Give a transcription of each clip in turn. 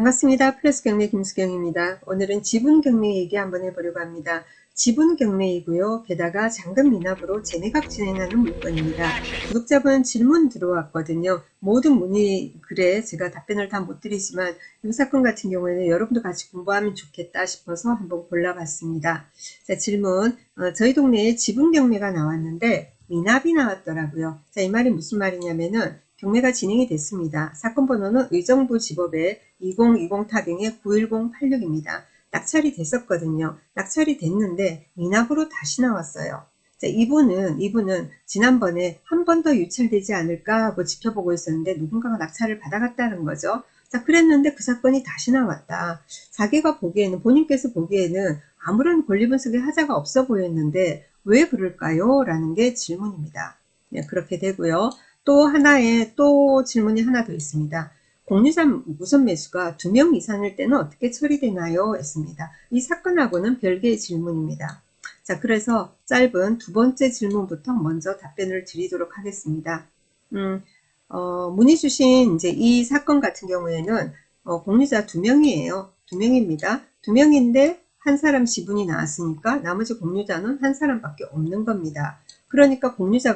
반갑습니다. 플러스 경매 김수경입니다. 오늘은 지분 경매 얘기 한번 해보려고 합니다. 지분 경매이고요. 게다가 잔금 미납으로 재매각 진행하는 물건입니다. 구독자분 질문 들어왔거든요. 모든 문의 글에 제가 답변을 다 못 드리지만 이 사건 같은 경우에는 여러분도 같이 공부하면 좋겠다 싶어서 한번 골라봤습니다. 자, 질문. 저희 동네에 지분 경매가 나왔는데 미납이 나왔더라고요. 자, 이 말이 무슨 말이냐면은 경매가 진행이 됐습니다. 사건 번호는 의정부 지법의 2020 타경의 91086입니다. 낙찰이 됐었거든요. 낙찰이 됐는데 미납으로 다시 나왔어요. 자, 이분은 지난번에 한 번 더 유찰되지 않을까 하고 지켜보고 있었는데 누군가가 낙찰을 받아갔다는 거죠. 자, 그랬는데 그 사건이 다시 나왔다. 자기가 보기에는, 본인께서 보기에는 아무런 권리 분석의 하자가 없어 보였는데 왜 그럴까요? 라는 게 질문입니다. 네, 그렇게 되고요. 또 질문이 하나 더 있습니다. 공유자 우선 매수가 2명 이상일 때는 어떻게 처리되나요? 했습니다. 이 사건하고는 별개의 질문입니다. 자, 그래서 짧은 두 번째 질문부터 먼저 답변을 드리도록 하겠습니다. 문의 주신 이제 이 사건 같은 경우에는 공유자 2명이에요. 2명입니다. 2명인데 한 사람 지분이 나왔으니까 나머지 공유자는 한 사람밖에 없는 겁니다. 그러니까 공유자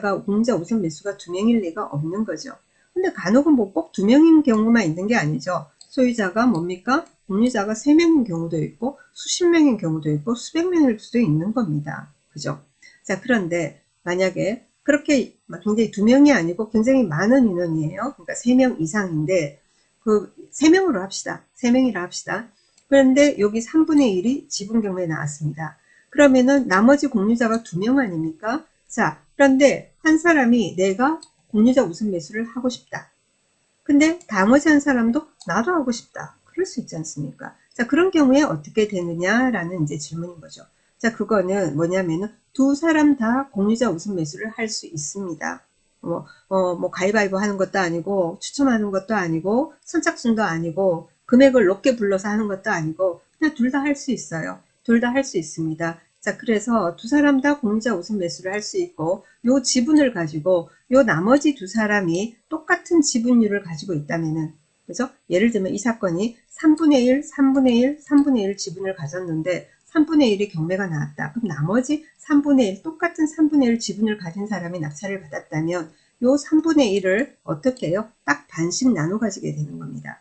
우선 매수가 2명일 리가 없는 거죠. 근데 간혹은 뭐 꼭 2명인 경우만 있는 게 아니죠. 소유자가 뭡니까? 공유자가 3명인 경우도 있고 수십 명인 경우도 있고 수백 명일 수도 있는 겁니다. 그죠? 자, 그런데 만약에 그렇게 굉장히 2명이 아니고 굉장히 많은 인원이에요. 그러니까 3명 이상인데 그 3명으로 합시다. 3명이라 합시다. 그런데 여기 3분의 1이 지분 경매에 나왔습니다. 그러면은 나머지 공유자가 2명 아닙니까? 자, 그런데 한 사람이 내가 공유자 우선 매수를 하고 싶다. 근데 나머지 한 사람도 나도 하고 싶다. 그럴 수 있지 않습니까? 자, 그런 경우에 어떻게 되느냐라는 이제 질문인 거죠. 자, 그거는 뭐냐면은 두 사람 다 공유자 우선 매수를 할 수 있습니다. 뭐 가위바위보 하는 것도 아니고 추첨하는 것도 아니고 선착순도 아니고 금액을 높게 불러서 하는 것도 아니고 그냥 둘 다 할 수 있어요. 둘 다 할 수 있습니다. 자, 그래서 두 사람 다 공유자 우선 매수를 할 수 있고 요 지분을 가지고 요 나머지 두 사람이 똑같은 지분율을 가지고 있다면은, 그죠? 예를 들면 이 사건이 3분의 1, 3분의 1, 3분의 1 지분을 가졌는데 3분의 1이 경매가 나왔다. 그럼 나머지 3분의 1, 똑같은 3분의 1 지분을 가진 사람이 낙찰을 받았다면 요 3분의 1을 어떻게 해요? 딱 반씩 나눠 가지게 되는 겁니다.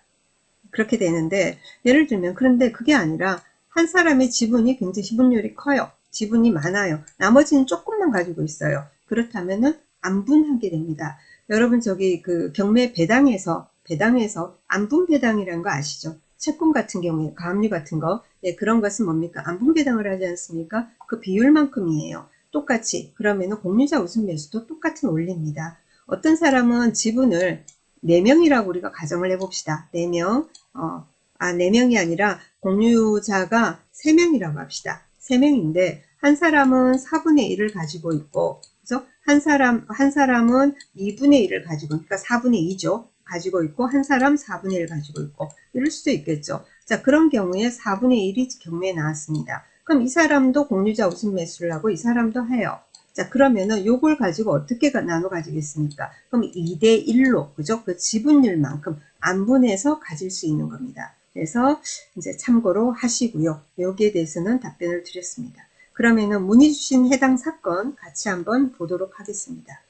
그렇게 되는데 예를 들면 그런데 그게 아니라 한 사람의 지분이 굉장히 지분율이 커요. 지분이 많아요. 나머지는 조금만 가지고 있어요. 그렇다면은 안분하게 됩니다. 여러분 저기 그 경매 배당에서 안분 배당이라는 거 아시죠? 채권 같은 경우에 가압류 같은 거 그런 것은 뭡니까? 안분 배당을 하지 않습니까? 그 비율만큼이에요. 똑같이 그러면은 공유자 우선 매수도 똑같은 원리입니다. 어떤 사람은 지분을 4명이라고 우리가 가정을 해봅시다. 4명 4명이 아니라 공유자가 3명이라고 합시다. 3명인데 한 사람은 4분의 1을 가지고 있고 그래서 한 사람은 2분의 1을 가지고 그러니까 4분의 2죠. 가지고 있고 한 사람 4분의 1 가지고 있고 이럴 수도 있겠죠. 자, 그런 경우에 4분의 1이 경매에 나왔습니다. 그럼 이 사람도 공유자 우선 매수를 하고 이 사람도 해요. 자, 그러면은 요걸 가지고 어떻게 나눠 가지겠습니까? 그럼 2대 1로, 그죠? 그 지분율만큼 안분해서 가질 수 있는 겁니다. 그래서 이제 참고로 하시고요. 여기에 대해서는 답변을 드렸습니다. 그러면은 문의 주신 해당 사건 같이 한번 보도록 하겠습니다.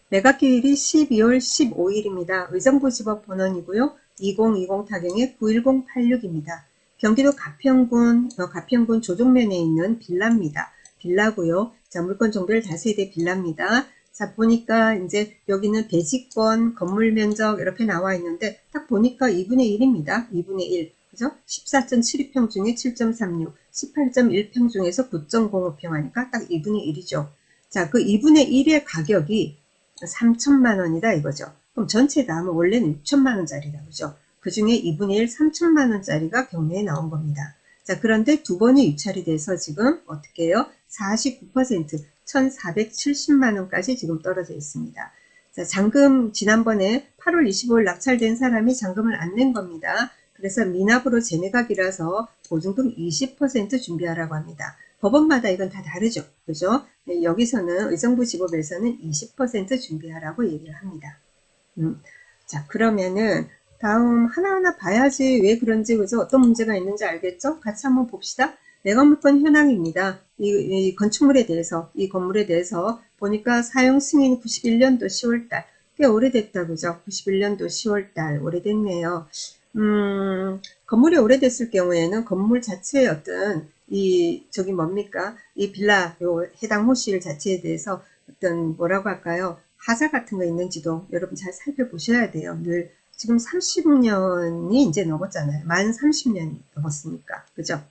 매각기일이 12월 15일입니다. 의정부지법 본원이고요. 2020 타경의 91086입니다. 경기도 가평군 조종면에 있는 빌라입니다. 빌라고요. 자, 물건 종별 다세대 빌라입니다. 자, 보니까 이제 여기는 대지권, 건물 면적 이렇게 나와 있는데 딱 보니까 2분의 1입니다. 2분의 1. 그죠? 14.72평 중에 7.36, 18.1평 중에서 9.05평 하니까 딱 2분의 1이죠. 자, 그 2분의 1의 가격이 3천만 원이다 이거죠. 그럼 전체 다 하면 원래는 6천만 원짜리다 그죠? 그 중에 2분의 1 3천만 원짜리가 경매에 나온 겁니다. 자, 그런데 두 번이 유찰이 돼서 지금 어떻게 해요? 49% 1,470만 원까지 지금 떨어져 있습니다. 자, 잔금 지난번에 8월 25일 낙찰된 사람이 잔금을 안 낸 겁니다. 그래서 미납으로 재매각이라서 보증금 20% 준비하라고 합니다. 법원마다 이건 다 다르죠. 그죠? 네, 여기서는 의정부지법에서는 20% 준비하라고 얘기를 합니다. 자, 그러면은 다음 하나하나 봐야지 왜 그런지, 그죠? 어떤 문제가 있는지 알겠죠? 같이 한번 봅시다. 매각물건 현황입니다. 이 건축물에 대해서, 이 건물에 대해서 보니까 사용 승인 91년도 10월달. 꽤 오래됐다, 그죠? 91년도 10월달. 오래됐네요. 건물이 오래됐을 경우에는 건물 자체의 어떤, 저기 뭡니까? 이 빌라, 요 해당 호실 자체에 대해서 어떤, 뭐라고 할까요? 하자 같은 거 있는지도 여러분 잘 살펴보셔야 돼요. 늘 지금 30년이 이제 넘었잖아요. 만 30년이 넘었으니까. 그죠?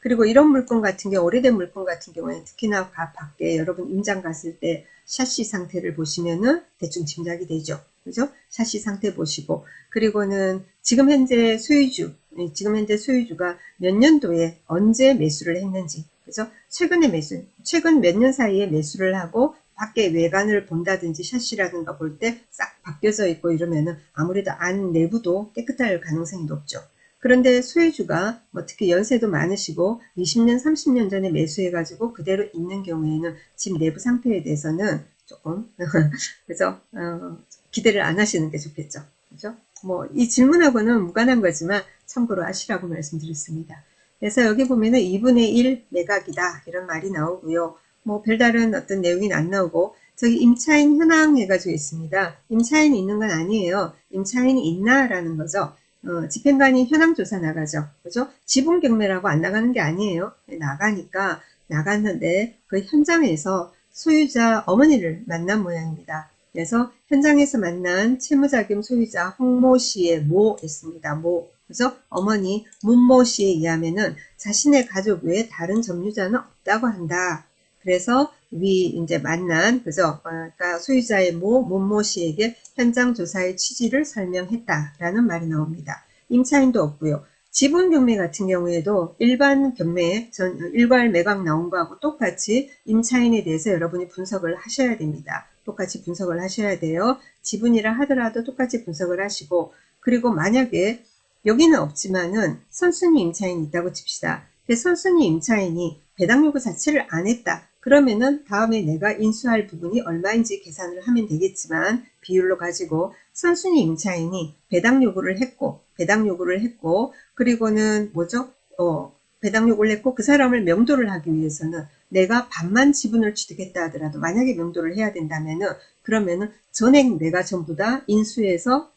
그리고 이런 물건 같은 경우, 오래된 물건 같은 경우에 특히나 밖에 여러분 임장 갔을 때 샤시 상태를 보시면은 대충 짐작이 되죠. 그죠? 샤시 상태 보시고, 그리고는 지금 현재 소유주가 몇 년도에 언제 매수를 했는지, 그죠? 최근 몇 년 사이에 매수를 하고 밖에 외관을 본다든지 샤시라든가 볼 때 싹 바뀌어져 있고 이러면은 아무래도 안 내부도 깨끗할 가능성이 높죠. 그런데 소유주가 뭐 특히 연세도 많으시고 20년, 30년 전에 매수해가지고 그대로 있는 경우에는 집 내부 상태에 대해서는 조금 그죠? 기대를 안 하시는 게 좋겠죠. 그죠? 뭐 이 질문하고는 무관한 거지만 참고로 하시라고 말씀드렸습니다. 그래서 여기 보면은 2분의 1 매각이다 이런 말이 나오고요. 뭐 별다른 어떤 내용이 안 나오고 저기 임차인 현황 해가지고 있습니다. 임차인이 있는 건 아니에요. 임차인이 있나라는 거죠. 집행관이 현황조사 나가죠. 그죠? 지분 경매라고 안 나가는 게 아니에요. 나가니까 나갔는데 그 현장에서 소유자 어머니를 만난 모양입니다. 그래서 현장에서 만난 채무자 겸 소유자 홍모 씨의 모였습니다. 모. 그죠? 어머니 문모 씨에 의하면은 자신의 가족 외에 다른 점유자는 없다고 한다. 그래서 이제 만난, 그죠? 그러니까 소유자의 문모 씨에게 현장 조사의 취지를 설명했다라는 말이 나옵니다. 임차인도 없고요. 지분 경매 같은 경우에도 일반 경매, 일괄 매각 나온 거하고 똑같이 임차인에 대해서 여러분이 분석을 하셔야 됩니다. 똑같이 분석을 하셔야 돼요. 지분이라 하더라도 똑같이 분석을 하시고, 그리고 만약에 여기는 없지만은 선순위 임차인이 있다고 칩시다. 선순위 임차인이 배당 요구 자체를 안 했다. 그러면은 다음에 내가 인수할 부분이 얼마인지 계산을 하면 되겠지만 비율로 가지고 선순위 임차인이 배당 요구를 했고 그리고는 뭐죠? 배당 요구를 했고 그 사람을 명도를 하기 위해서는 내가 반만 지분을 취득했다 하더라도 만약에 명도를 해야 된다면은 그러면은 전액 내가 전부 다 인수해서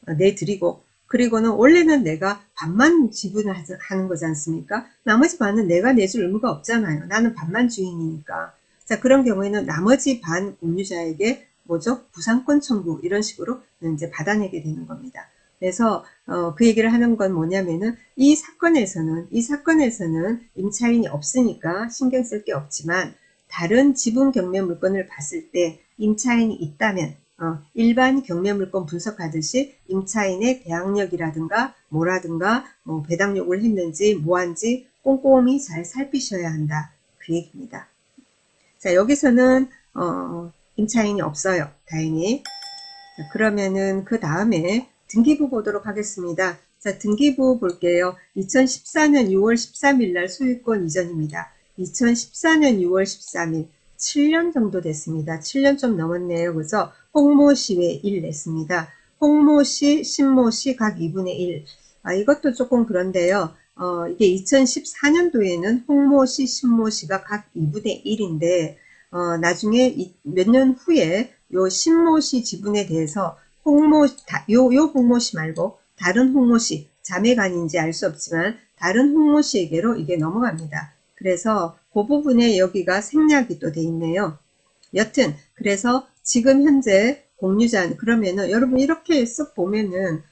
내드리고 그리고는 원래는 내가 반만 지분을 하는 거지 않습니까? 나머지 반은 내가 내줄 의무가 없잖아요. 나는 반만 주인이니까. 자, 그런 경우에는 나머지 반 공유자에게 뭐죠? 부상권 청구 이런 식으로 이제 받아내게 되는 겁니다. 그래서 그 얘기를 하는 건 뭐냐면은 이 사건에서는 임차인이 없으니까 신경 쓸 게 없지만 다른 지분 경매 물건을 봤을 때 임차인이 있다면 일반 경매 물건 분석하듯이 임차인의 대항력이라든가 뭐라든가 뭐 배당 요구를 했는지 뭐한지 꼼꼼히 잘 살피셔야 한다. 그 얘기입니다. 자, 여기서는 임차인이 없어요. 다행히. 자, 그러면은 그 다음에 등기부 보도록 하겠습니다. 자, 등기부 볼게요. 2014년 6월 13일 날 소유권 이전입니다. 2014년 6월 13일 7년 정도 됐습니다. 7년 좀 넘었네요. 그래서 홍모씨 외 1 냈습니다. 홍모씨, 신모씨 각 2분의 1. 이것도 조금 그런데요. 이게 2014년도에는 홍모씨, 신모씨가 각 2분의 1인데 나중에 몇 년 후에 요 신모씨 지분에 대해서 요 홍모씨 말고 다른 홍모씨, 자매간인지 알 수 없지만 다른 홍모씨에게로 이게 넘어갑니다. 그래서 그 부분에 여기가 생략이 또 돼 있네요. 여튼 그래서 지금 현재 공유자 그러면은 여러분 이렇게 쓱 보면은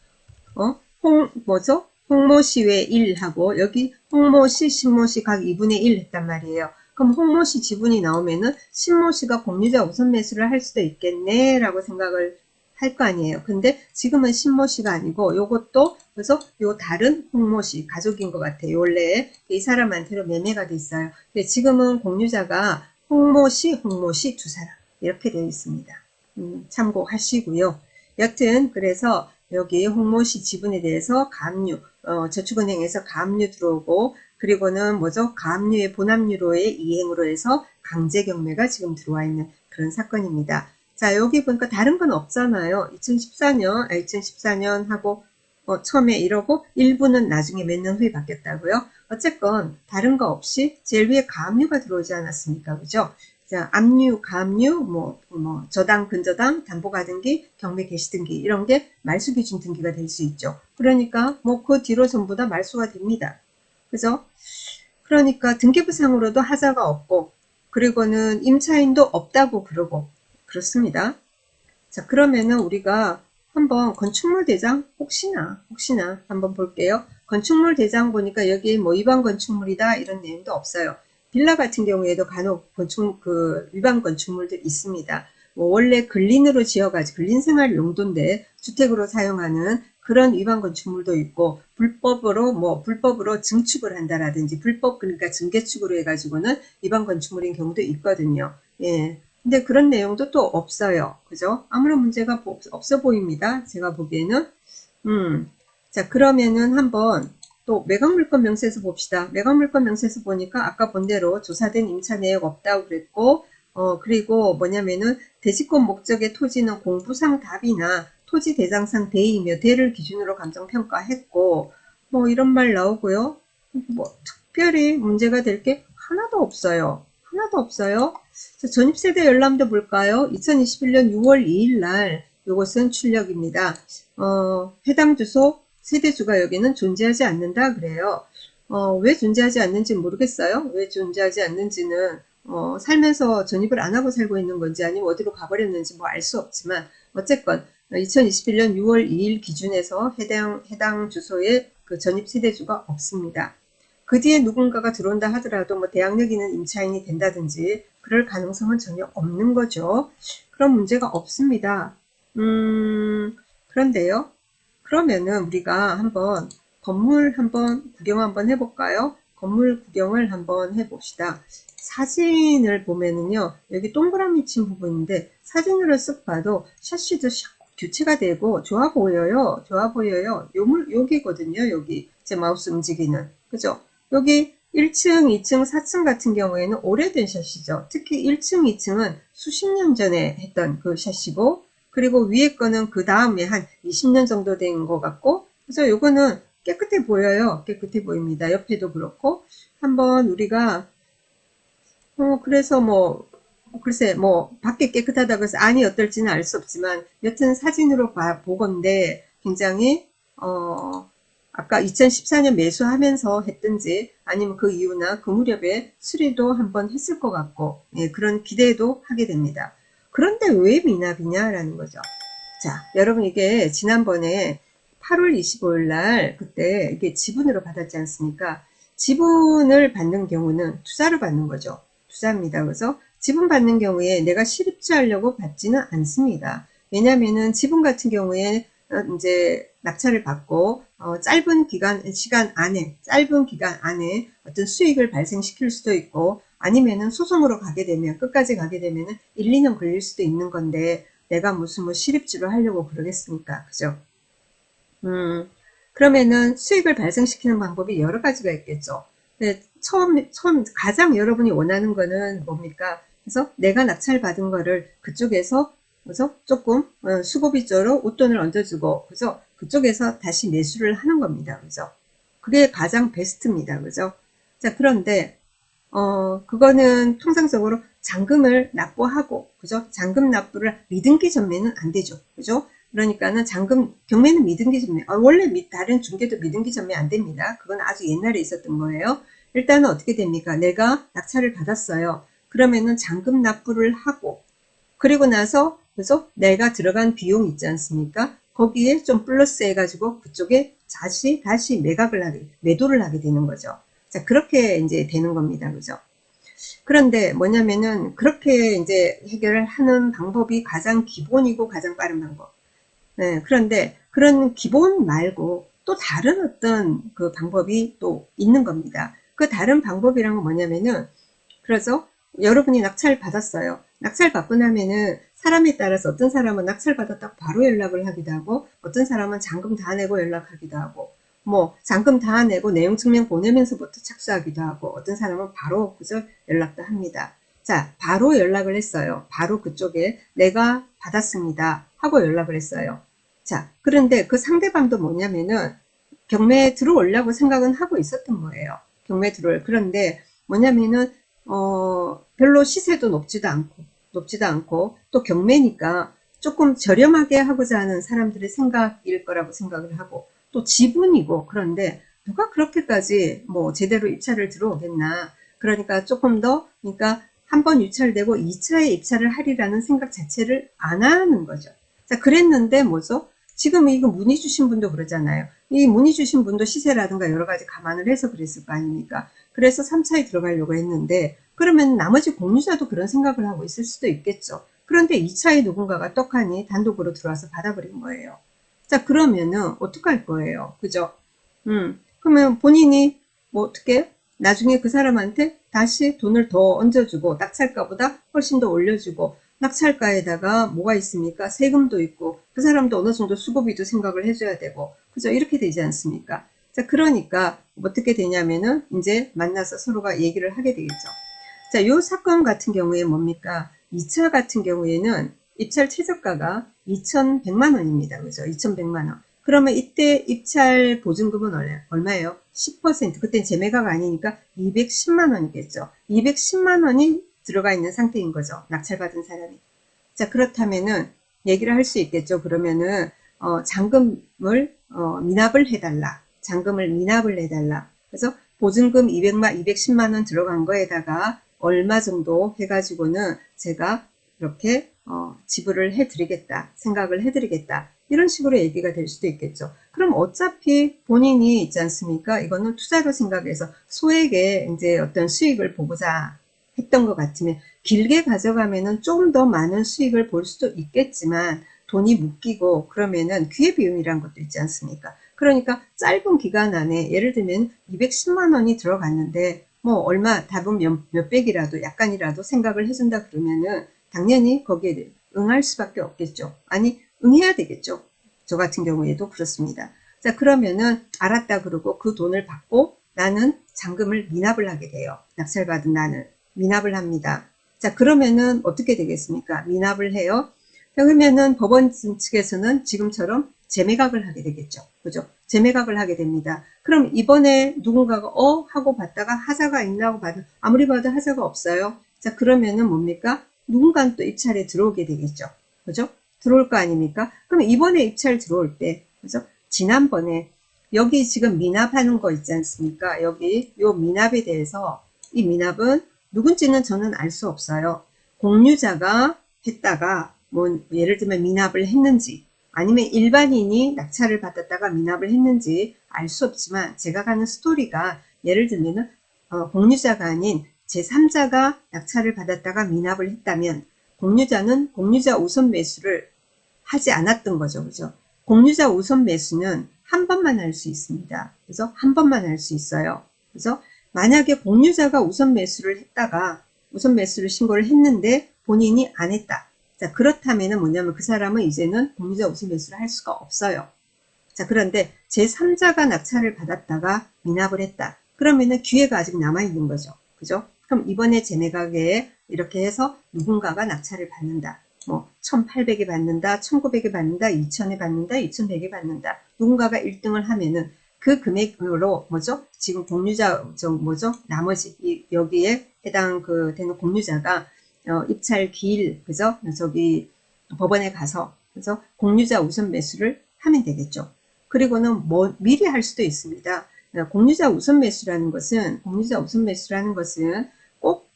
홍모씨 외 1하고 여기 홍모씨, 신모씨 각 2분의 1 했단 말이에요. 그럼 홍모씨 지분이 나오면은 신모씨가 공유자 우선 매수를 할 수도 있겠네 라고 생각을 할 거 아니에요. 근데 지금은 신모씨가 아니고 요것도 그래서 요 다른 홍모씨 가족인 것 같아요. 원래 이 사람한테로 매매가 돼 있어요. 근데 지금은 공유자가 홍모씨 두 사람 이렇게 되어 있습니다. 참고하시고요. 여튼 그래서 여기 홍모씨 지분에 대해서 가압류, 저축은행에서 가압류 들어오고 그리고는 뭐죠? 가압류의 본압류로의 이행으로 해서 강제 경매가 지금 들어와 있는 그런 사건입니다. 자, 여기 보니까 다른 건 없잖아요. 2014년 하고 처음에 이러고 일부는 나중에 몇 년 후에 바뀌었다고요. 어쨌건 다른 거 없이 제일 위에 가압류가 들어오지 않았습니까? 그죠? 자, 압류, 가압류, 저당, 근저당, 담보가등기, 경매 개시등기 이런 게 말소기준 등기가 될 수 있죠. 그러니까 그 뒤로 전부 다 말소가 됩니다. 그죠? 그러니까 등기부상으로도 하자가 없고 그리고는 임차인도 없다고 그러고 그렇습니다. 자, 그러면은 우리가 한번 건축물 대장 혹시나 한번 볼게요. 건축물 대장 보니까 여기 뭐 위반 건축물이다 이런 내용도 없어요. 빌라 같은 경우에도 간혹 위반 건축물들 있습니다. 뭐 원래 근린으로 지어가지고 근린생활 용도인데 주택으로 사용하는 그런 위반 건축물도 있고 불법으로 증축을 한다라든지 그러니까 증개축으로 해가지고는 위반 건축물인 경우도 있거든요. 예. 근데 그런 내용도 또 없어요. 그죠? 아무런 문제가 없어 보입니다. 제가 보기에는. 자, 그러면은 한번 또 매각물건 명세서 봅시다. 매각물건 명세서 보니까 아까 본 대로 조사된 임차 내역 없다고 그랬고, 그리고 뭐냐면은 대지권 목적의 토지는 공부상 답이나 토지 대장상 대이며 대를 기준으로 감정평가했고, 뭐 이런 말 나오고요. 뭐 특별히 문제가 될 게 하나도 없어요. 하나도 없어요. 전입세대 열람도 볼까요? 2021년 6월 2일 날 이것은 출력입니다. 해당 주소 세대주가 여기는 존재하지 않는다 그래요. 왜 존재하지 않는지 모르겠어요. 왜 존재하지 않는지는 살면서 전입을 안 하고 살고 있는 건지 아니면 어디로 가버렸는지 뭐 알 수 없지만 어쨌건 2021년 6월 2일 기준에서 해당 주소에 그 전입 세대주가 없습니다. 그 뒤에 누군가가 들어온다 하더라도 뭐 대항력 있는 임차인이 된다든지 그럴 가능성은 전혀 없는 거죠. 그런 문제가 없습니다. 그런데요. 그러면은 우리가 한번 건물 한번 구경 한번 해볼까요? 건물 구경을 한번 해봅시다. 사진을 보면은요, 여기 동그라미 친 부분인데 사진으로 쓱 봐도 샤시도 교체가 되고 좋아 보여요. 좋아 보여요. 여기거든요. 여기 제 마우스 움직이는. 그죠? 여기 1층, 2층, 4층 같은 경우에는 오래된 샷이죠. 특히 1층, 2층은 수십 년 전에 했던 그 샷이고, 그리고 위에 거는 그 다음에 한 20년 정도 된 것 같고, 그래서 요거는 깨끗해 보여요. 깨끗해 보입니다. 옆에도 그렇고, 한번 우리가, 그래서 글쎄, 밖에 깨끗하다고 해서 안이 어떨지는 알 수 없지만, 여튼 사진으로 보건데, 굉장히, 아까 2014년 매수하면서 했든지, 아니면 그 이후나 그 무렵에 수리도 한번 했을 것 같고, 예, 그런 기대도 하게 됩니다. 그런데 왜 미납이냐라는 거죠. 자, 여러분 이게 지난번에 8월 25일 날 그때 이게 지분으로 받았지 않습니까? 지분을 받는 경우는 투자로 받는 거죠. 투자입니다. 그래서 지분 받는 경우에 내가 실입주하려고 받지는 않습니다. 왜냐면은 지분 같은 경우에 이제 낙찰을 받고 짧은 시간 안에 어떤 수익을 발생시킬 수도 있고 아니면은 소송으로 가게 되면 끝까지 가게 되면은 1, 2년 걸릴 수도 있는 건데 내가 무슨 실입주를 하려고 그러겠습니까? 그죠? 그러면은 수익을 발생시키는 방법이 여러 가지가 있겠죠. 네, 가장 여러분이 원하는 거는 뭡니까? 그래서 내가 낙찰받은 거를 그쪽에서, 그래서 조금, 수고비조로 웃돈을 얹어주고, 그죠? 그쪽에서 다시 매수를 하는 겁니다. 그죠? 그게 가장 베스트입니다. 그죠? 자, 그런데, 그거는 통상적으로 잔금을 납부하고, 그죠? 잔금 납부를 미등기 전매는 안 되죠. 그죠? 그러니까는 경매는 미등기 전매, 원래 다른 중개도 미등기 전매 안 됩니다. 그건 아주 옛날에 있었던 거예요. 일단은 어떻게 됩니까? 내가 낙찰을 받았어요. 그러면은 잔금 납부를 하고, 그리고 나서, 그래서 내가 들어간 비용 있지 않습니까? 거기에 좀 플러스 해가지고 그쪽에 다시 매도를 하게 되는 거죠. 자, 그렇게 이제 되는 겁니다. 그죠? 그런데 뭐냐면은 그렇게 이제 해결을 하는 방법이 가장 기본이고 가장 빠른 방법. 네, 그런데 그런 기본 말고 또 다른 어떤 그 방법이 또 있는 겁니다. 그 다른 방법이란 건 뭐냐면은 그래서 여러분이 낙찰 받았어요. 낙찰 받고 나면은 사람에 따라서 어떤 사람은 낙찰 받았다고 바로 연락을 하기도 하고 어떤 사람은 잔금 다 내고 연락하기도 하고 잔금 다 내고 내용 증명 보내면서부터 착수하기도 하고 어떤 사람은 바로 그저 연락도 합니다. 자, 바로 연락을 했어요. 바로 그쪽에 내가 받았습니다 하고 연락을 했어요. 자, 그런데 그 상대방도 뭐냐면은 경매에 들어오려고 생각은 하고 있었던 거예요. 경매에 들어올. 그런데 뭐냐면은 별로 시세도 높지도 않고 또 경매니까 조금 저렴하게 하고자 하는 사람들의 생각일 거라고 생각을 하고 또 지분이고 그런데 누가 그렇게까지 뭐 제대로 입찰을 들어오겠나. 그러니까 조금 더 그러니까 한 번 유찰되고 2차에 입찰을 하리라는 생각 자체를 안 하는 거죠. 자, 그랬는데 뭐죠? 지금 이거 문의 주신 분도 그러잖아요. 이 문의 주신 분도 시세라든가 여러 가지 감안을 해서 그랬을 거 아닙니까? 그래서 3차에 들어가려고 했는데 그러면 나머지 공유자도 그런 생각을 하고 있을 수도 있겠죠. 그런데 2차에 누군가가 떡하니 단독으로 들어와서 받아버린 거예요. 자, 그러면은 어떡할 거예요? 그죠? 그러면 본인이 뭐 어떻게 나중에 그 사람한테 다시 돈을 더 얹어주고 낙찰가보다 훨씬 더 올려주고 낙찰가에다가 뭐가 있습니까? 세금도 있고 그 사람도 어느 정도 수고비도 생각을 해줘야 되고 그죠? 이렇게 되지 않습니까? 자, 그러니까 어떻게 되냐면은 이제 만나서 서로가 얘기를 하게 되겠죠. 자, 요 사건 같은 경우에 뭡니까? 2차 같은 경우에는 입찰 최저가가 2,100만 원입니다. 그죠? 2,100만 원. 그러면 이때 입찰 보증금은 얼마예요? 10%. 그때 재매가가 아니니까 210만 원이겠죠. 210만 원이 들어가 있는 상태인 거죠. 낙찰받은 사람이. 자, 그렇다면은 얘기를 할 수 있겠죠. 그러면은 잔금을 미납을 해달라. 잔금을 미납을 해달라. 그래서 보증금 210만 원 들어간 거에다가 얼마 정도 해가지고는 제가 이렇게 지불을 해드리겠다. 생각을 해드리겠다. 이런 식으로 얘기가 될 수도 있겠죠. 그럼 어차피 본인이 있지 않습니까? 이거는 투자로 생각해서 소액의 이제 어떤 수익을 보고자 했던 것 같으면 길게 가져가면은 좀 더 많은 수익을 볼 수도 있겠지만 돈이 묶이고 그러면은 기회비용이라는 것도 있지 않습니까? 그러니까 짧은 기간 안에 예를 들면 210만 원이 들어갔는데 뭐 얼마 답은 몇백이라도 약간이라도 생각을 해준다 그러면은 당연히 거기에 응할 수밖에 없겠죠. 아니 응해야 되겠죠. 저 같은 경우에도 그렇습니다. 자, 그러면은 알았다 그러고 그 돈을 받고 나는 잔금을 미납을 하게 돼요. 낙찰받은 나는 미납을 합니다. 자, 그러면은 어떻게 되겠습니까? 미납을 해요. 자, 그러면은 법원 측에서는 지금처럼 재매각을 하게 되겠죠. 그죠? 재매각을 하게 됩니다. 그럼 이번에 누군가가 하고 봤다가 하자가 있나 하고 봐도 아무리 봐도 하자가 없어요. 자, 그러면은 뭡니까? 누군가는 또 입찰에 들어오게 되겠죠. 그죠? 들어올 거 아닙니까? 그럼 이번에 입찰 들어올 때, 그죠? 지난번에 여기 지금 미납하는 거 있지 않습니까? 여기 요 미납에 대해서 이 미납은 누군지는 저는 알 수 없어요. 공유자가 했다가 뭐 예를 들면 미납을 했는지 아니면 일반인이 낙찰을 받았다가 미납을 했는지 알 수 없지만 제가 가는 스토리가 예를 들면은 공유자가 아닌 제3자가 낙찰을 받았다가 미납을 했다면 공유자는 공유자 우선 매수를 하지 않았던 거죠. 그죠? 공유자 우선 매수는 한 번만 할 수 있습니다. 그래서 한 번만 할 수 있어요. 그래서 만약에 공유자가 우선 매수를 했다가 우선 매수를 신고를 했는데 본인이 안 했다. 자, 그렇다면은 뭐냐면 그 사람은 이제는 공유자 우선 매수를 할 수가 없어요. 자, 그런데 제3자가 낙찰을 받았다가 미납을 했다. 그러면은 기회가 아직 남아있는 거죠. 그죠? 그럼 이번에 재매각에 이렇게 해서 누군가가 낙찰을 받는다. 뭐 1800에 받는다, 1900에 받는다, 2000에 받는다, 2100에 받는다. 누군가가 1등을 하면은 그 금액으로 뭐죠? 지금 공유자 뭐죠? 나머지 여기에 해당 되는 공유자가 입찰 기일 그죠? 저기 법원에 가서 그래서 공유자 우선 매수를 하면 되겠죠. 그리고는 뭐 미리 할 수도 있습니다. 공유자 우선 매수라는 것은 꼭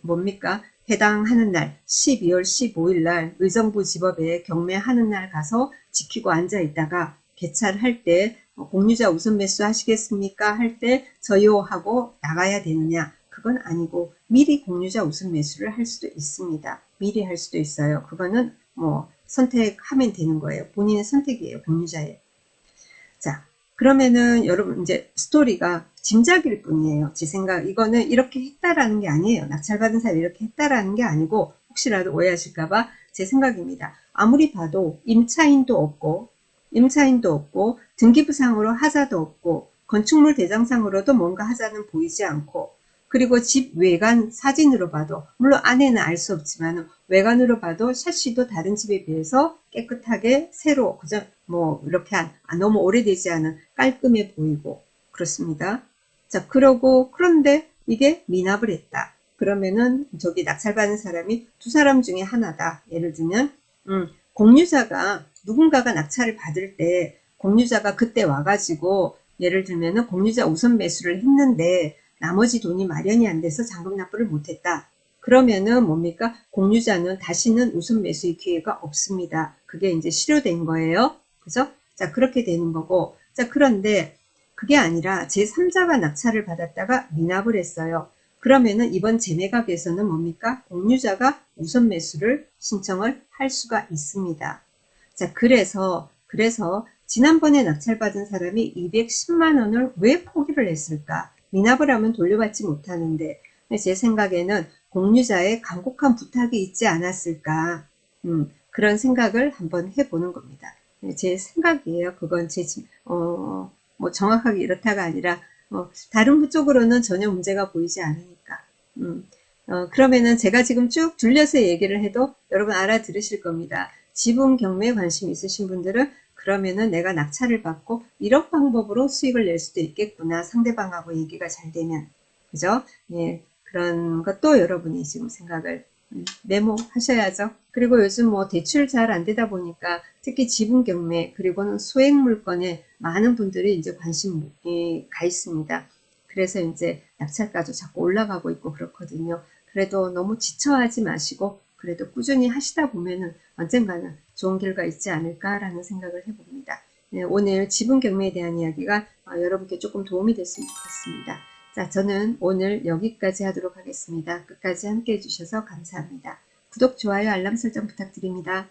뭡니까? 해당하는 날 12월 15일 날 의정부 지법에 경매하는 날 가서 지키고 앉아 있다가 개찰할 때 공유자 우선 매수 하시겠습니까? 할 때 저요 하고 나가야 되느냐? 그건 아니고 미리 공유자 우선 매수를 할 수도 있습니다. 미리 할 수도 있어요. 그거는 뭐 선택하면 되는 거예요. 본인의 선택이에요. 공유자예요. 자, 그러면은 여러분 이제 스토리가 짐작일 뿐이에요. 제 생각 이거는 이렇게 했다라는 게 아니에요. 낙찰받은 사람이 이렇게 했다라는 게 아니고 혹시라도 오해하실까봐 제 생각입니다. 아무리 봐도 임차인도 없고 등기부상으로 하자도 없고 건축물 대장상으로도 뭔가 하자는 보이지 않고 그리고 집 외관 사진으로 봐도, 물론 안에는 알 수 없지만 외관으로 봐도 샤시도 다른 집에 비해서 깨끗하게 새로, 그저 뭐 이렇게 너무 오래되지 않은 깔끔해 보이고 그렇습니다. 자, 그런데 이게 미납을 했다. 그러면은 저기 낙찰받은 사람이 두 사람 중에 하나다. 예를 들면 공유자가, 누군가가 낙찰을 받을 때 공유자가 그때 와가지고 예를 들면은 공유자 우선 매수를 했는데 나머지 돈이 마련이 안 돼서 잔금 납부를 못했다. 그러면은 뭡니까? 공유자는 다시는 우선 매수의 기회가 없습니다. 그게 이제 실효된 거예요. 그죠? 자, 그렇게 되는 거고. 자, 그런데 그게 아니라 제3자가 낙찰을 받았다가 미납을 했어요. 그러면은 이번 재매각에서는 뭡니까? 공유자가 우선 매수를 신청을 할 수가 있습니다. 자, 그래서 지난번에 낙찰받은 사람이 210만 원을 왜 포기를 했을까? 미납을 하면 돌려받지 못하는데 제 생각에는 공유자의 간곡한 부탁이 있지 않았을까? 그런 생각을 한번 해보는 겁니다. 제 생각이에요. 그건 뭐 정확하게 이렇다가 아니라 다른 부 쪽으로는 전혀 문제가 보이지 않으니까. 그러면은 제가 지금 쭉 둘러서 얘기를 해도 여러분 알아들으실 겁니다. 지분 경매에 관심 있으신 분들은 그러면은 내가 낙찰을 받고 이런 방법으로 수익을 낼 수도 있겠구나. 상대방하고 얘기가 잘 되면. 그죠? 예, 그런 것도 여러분이 지금 생각을 메모하셔야죠. 그리고 요즘 뭐 대출 잘 안 되다 보니까 특히 지분 경매 그리고는 소액 물건에 많은 분들이 이제 관심이 가 있습니다. 그래서 이제 낙찰가도 자꾸 올라가고 있고 그렇거든요. 그래도 너무 지쳐하지 마시고 그래도 꾸준히 하시다 보면은 언젠가는 좋은 결과 있지 않을까라는 생각을 해봅니다. 네, 오늘 지분 경매에 대한 이야기가 여러분께 조금 도움이 됐으면 좋겠습니다. 자, 저는 오늘 여기까지 하도록 하겠습니다. 끝까지 함께 해주셔서 감사합니다. 구독, 좋아요, 알람 설정 부탁드립니다.